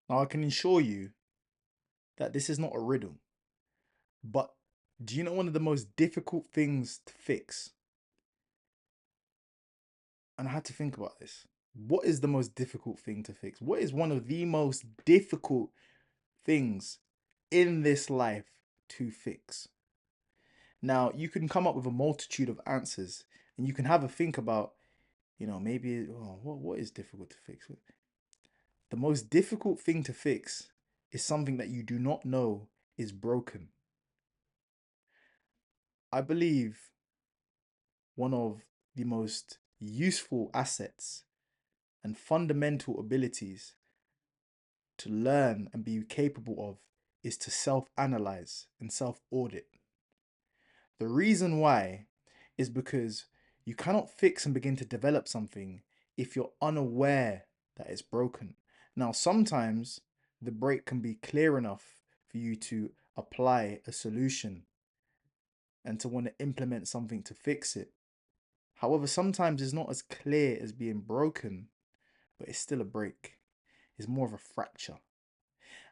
Now, I can assure you that this is not a riddle, but do you know one of the most difficult things to fix? And I had to think about this. What is the most difficult thing to fix? What is one of the most difficult things in this life to fix? Now, you can come up with a multitude of answers and you can have a think about, maybe, oh, what is difficult to fix? The most difficult thing to fix is something that you do not know is broken. I believe one of the most useful assets and fundamental abilities to learn and be capable of is to self analyze and self audit. The reason why is because you cannot fix and begin to develop something if you're unaware that it's broken. Now, sometimes the break can be clear enough for you to apply a solution and to want to implement something to fix it. However, sometimes it's not as clear as being broken, but it's still a break. It's more of a fracture.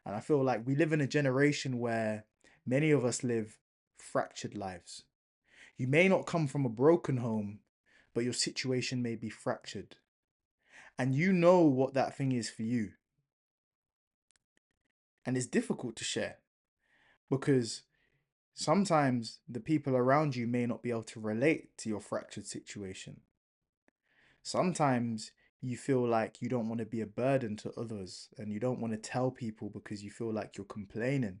And I feel like we live in a generation where many of us live fractured lives. You may not come from a broken home, but your situation may be fractured. And you know what that thing is for you. And it's difficult to share because sometimes the people around you may not be able to relate to your fractured situation. Sometimes you feel like you don't want to be a burden to others and you don't want to tell people because you feel like you're complaining.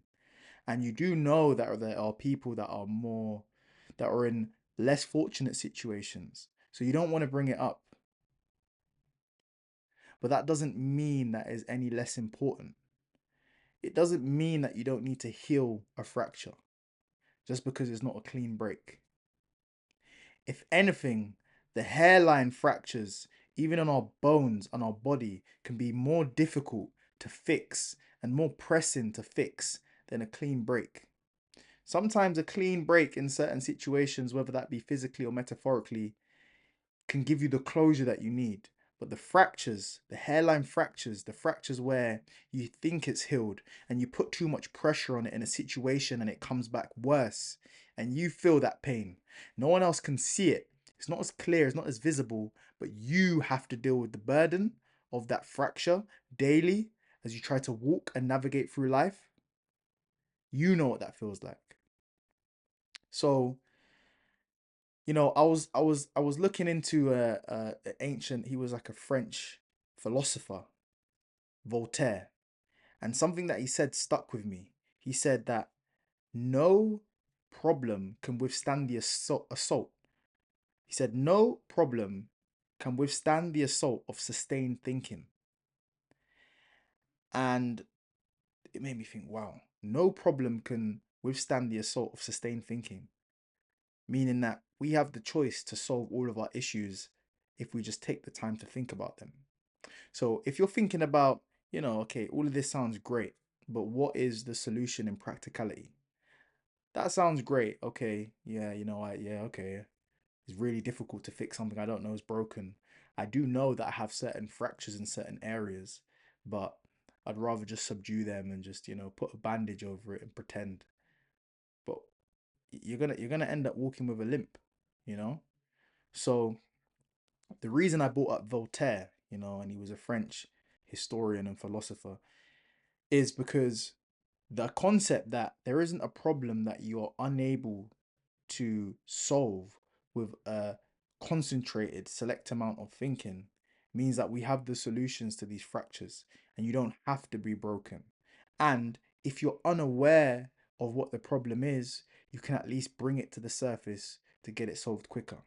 And you do know that there are people that are in less fortunate situations. So you don't want to bring it up. But that doesn't mean that is any less important. It doesn't mean that you don't need to heal a fracture just because it's not a clean break. If anything, the hairline fractures, even on our bones and our body, can be more difficult to fix and more pressing to fix than a clean break. Sometimes a clean break in certain situations, whether that be physically or metaphorically, can give you the closure that you need. But the fractures, the hairline fractures, the fractures where you think it's healed and you put too much pressure on it in a situation and it comes back worse and you feel that pain. No one else can see it. It's not as clear, it's not as visible, but you have to deal with the burden of that fracture daily as you try to walk and navigate through life. You know what that feels like. So, I was looking into a ancient. He was like a French philosopher, Voltaire, and something that he said stuck with me. He said that no problem can withstand the assault. He said no problem can withstand the assault of sustained thinking, and it made me think, wow, no problem can withstand the assault of sustained thinking, meaning that we have the choice to solve all of our issues if we just take the time to think about them. So if you're thinking about, okay, all of this sounds great, but what is the solution in practicality? That sounds great. Okay, yeah, yeah, okay. It's really difficult to fix something I don't know is broken. I do know that I have certain fractures in certain areas, but I'd rather just subdue them and just, put a bandage over it and pretend. But you're gonna end up walking with a limp, you know? So the reason I brought up Voltaire, and he was a French historian and philosopher, is because the concept that there isn't a problem that you're unable to solve with a concentrated, select amount of thinking means that we have the solutions to these fractures and you don't have to be broken. And if you're unaware of what the problem is, you can at least bring it to the surface to get it solved quicker.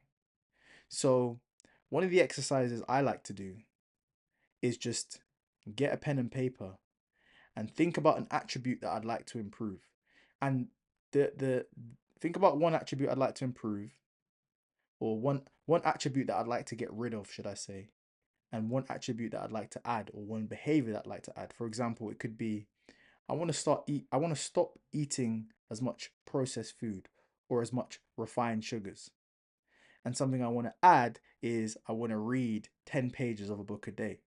So, one of the exercises I like to do is just get a pen and paper and think about an attribute that I'd like to improve. And the think about one attribute I'd like to improve, or one attribute that I'd like to get rid of, should I say, and one attribute that I'd like to add, or one behavior that I'd like to add. For example, it could be I want to stop eating as much processed food or as much refined sugars. And something I want to add is I want to read 10 pages of a book a day.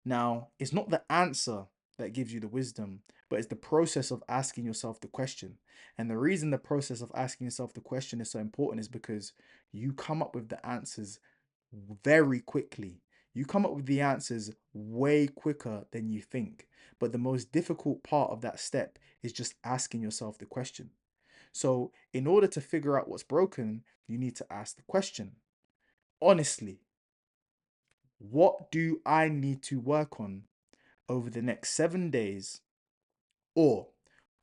Now, it's not the answer that gives you the wisdom, but it's the process of asking yourself the question. And the reason the process of asking yourself the question is so important is because you come up with the answers very quickly. You come up with the answers way quicker than you think. But the most difficult part of that step is just asking yourself the question. So, in order to figure out what's broken, you need to ask the question honestly, what do I need to work on over the next 7 days? Or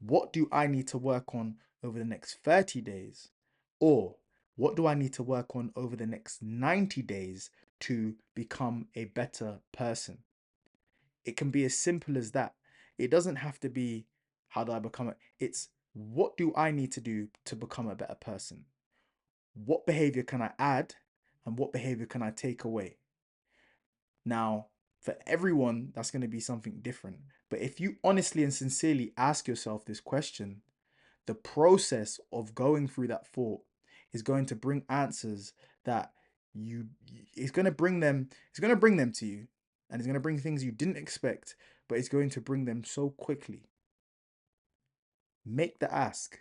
what do I need to work on over the next 30 days? Or what do I need to work on over the next 90 days to become a better person? It can be as simple as that. It doesn't have to be how do I become it? It's what do I need to do to become a better person? What behavior can I add and what behavior can I take away? Now, for everyone, that's going to be something different. But if you honestly and sincerely ask yourself this question, the process of going through that thought is going to bring answers that you it's going to bring them to you, and it's going to bring things you didn't expect, but it's going to bring them so quickly. Make the ask.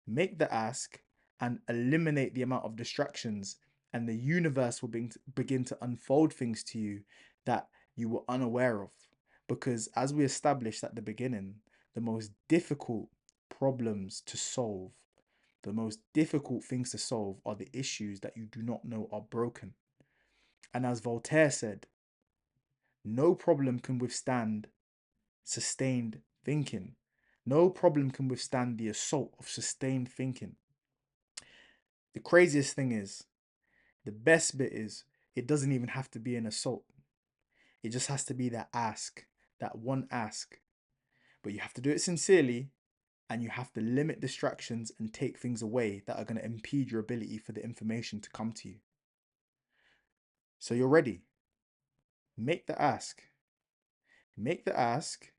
Make the ask and eliminate the amount of distractions, and the universe will begin to unfold things to you that you were unaware of. Because, as we established at the beginning, the most difficult problems to solve, the most difficult things to solve are the issues that you do not know are broken. And as Voltaire said, no problem can withstand sustained thinking. No problem can withstand the assault of sustained thinking. The craziest thing is, the best bit is, it doesn't even have to be an assault. It just has to be that ask, that one ask. But you have to do it sincerely, and you have to limit distractions and take things away that are going to impede your ability for the information to come to you. So you're ready. Make the ask. Make the ask.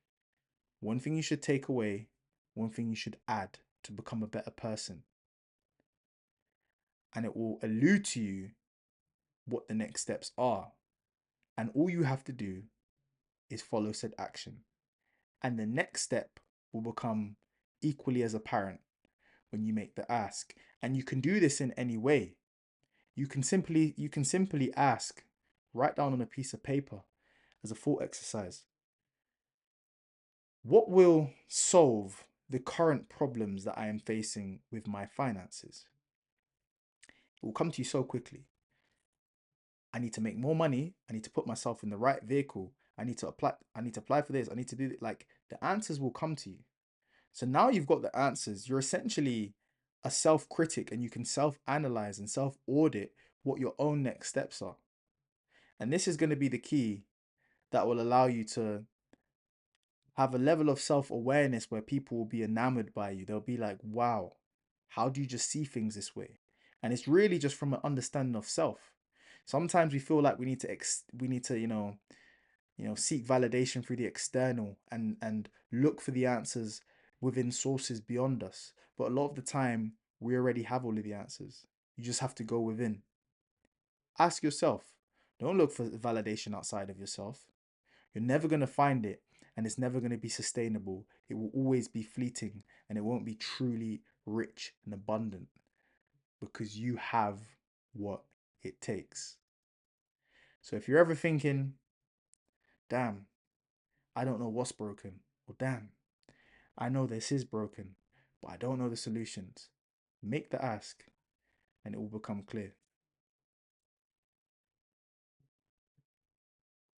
One thing you should take away, one thing you should add to become a better person. And it will allude to you what the next steps are. And all you have to do is follow said action. And the next step will become equally as apparent when you make the ask. And you can do this in any way. You can simply ask, write down on a piece of paper as a thought exercise. What will solve the current problems that I am facing with my finances? It will come to you so quickly. I need to make more money. I need to put myself in the right vehicle. I need to apply for this. I need to do it. Like, the answers will come to you. So now you've got the answers. You're essentially a self-critic, and you can self-analyze and self-audit what your own next steps are. And this is going to be the key that will allow you to have a level of self-awareness where people will be enamored by you. They'll be like, wow, how do you just see things this way? And it's really just from an understanding of self. Sometimes we feel like we need to seek validation through the external, and look for the answers within sources beyond us. But a lot of the time, we already have all of the answers. You just have to go within. Ask yourself. Don't look for validation outside of yourself. You're never going to find it, and it's never going to be sustainable. It will always be fleeting, and it won't be truly rich and abundant, because you have what it takes. So if you're ever thinking, damn, I don't know what's broken, or damn, I know this is broken, but I don't know the solutions, make the ask, and it will become clear.